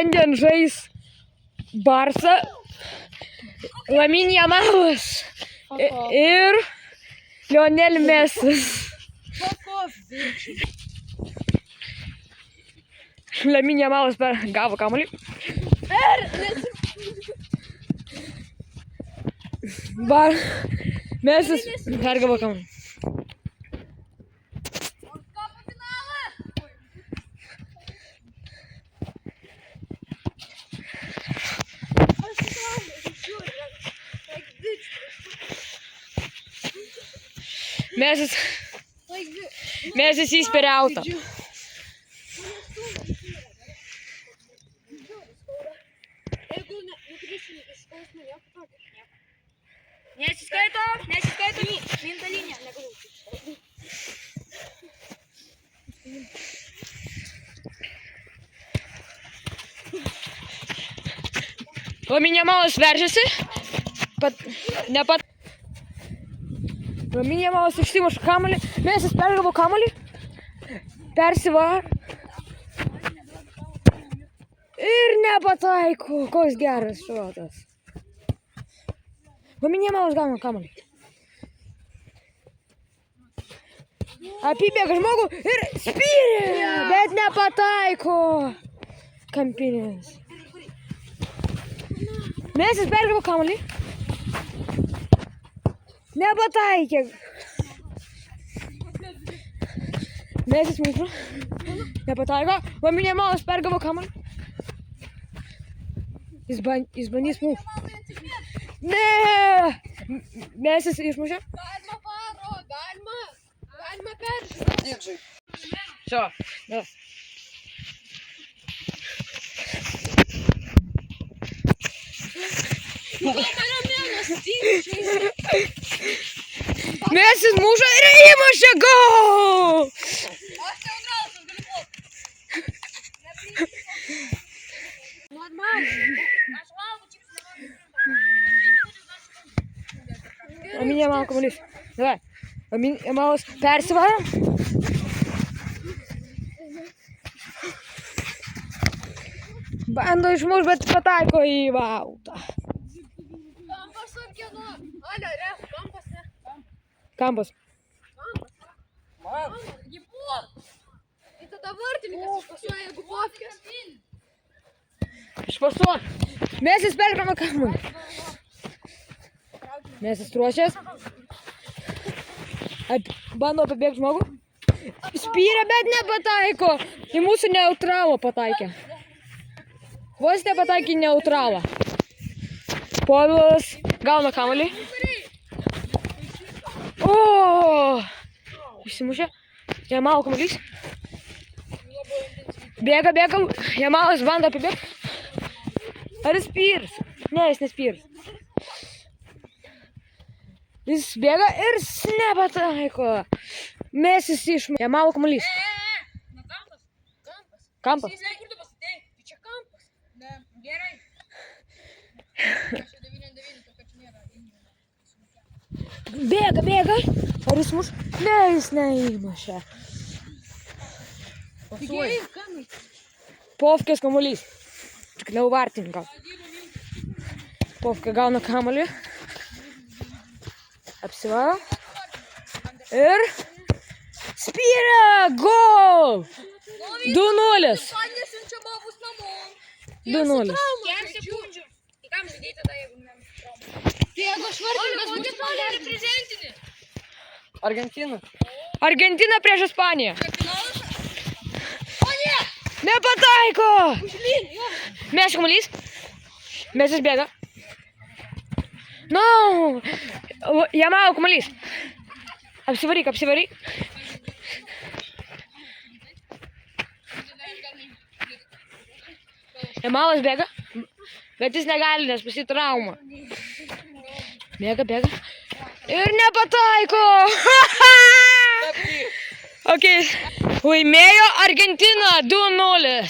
Šiandien žais Barsa, Lamine Yamalas ir Lionel Mesis. Lamine Yamalas gavo kamuolį. Mesis pergavo kamuolį. Mesis įspėrė autą. Nesiskaito, minta linija, negaliu. Lamine Yamalas veržiasi, Lamine Yamalas išsimuša kamuolį, Mesis pergavo kamuolį, persivaro ir nepataiko. Koks geras šotas. Lamine Yamalas gauna kamuolį. Apibėga žmogų ir spyrė, bet nepataiko. Kampinės. Mesis pergavo kamuolį. Nepataikė. Mesis muša. Nepataiko. Lamine Yamalas pergavo kamuolį. Jis bandys mušti. Ne! Mesis išmušė. Galima peržiūrėti. Все, да. Mesis muša ir įmušė gol! Lamine Yamalas kamuolys. Davai. Lamine Yamalas persivaro. Bando išmušti, bet pataiko į autą. Kampas ar kieno? Kampas ne. Kampas. Gipol. Tai tada vartininkas išpasuoja, jeigu pofkės. Išpasuot. Mesis pergavo kamuolį. Mesis ruošės. Bando apibėgti žmogų. Spyrė, bet nepataiko. Į mūsų neutralą pataikė. Vos nepataikė neutralą. Povilas gauna kamuolį. O! Išsimušė. Yamalas kamuolys. Bėga. Yamalas bando apibėgti. Ar jis spyrs? Ne, jis nespyrs. Jis bėga ir nepataiko. Mesis išmušė. Yamalas kamuolys. Kampas. Čia kampas. Gerai. Bėga. Ar jis muš? Ne, jis neįmušė. Pofkės kamuolys. Tikliau vartininkas. Pofkė gauna kamuolį. Apsivaro. Ir spyrė. Gol! 2-0. 2-0. Kiek sekundžių? Tai kam žaidėjai tada, jeigu ne? Tai jeigu aš vartininkas būtų spalį reprezentinį. Argentina prieš Ispaniją. O ne! Nepataiko! Užlyn, jo. Mesis kamuolys. Mesis bėga. No! Yamalas kamuolys. Apsivaryk. Yamalas bėga, bet jis negali, nes pasi trauma. Bėga. Ir nepataiko. Okay. Laimėjo Argentina 2-0.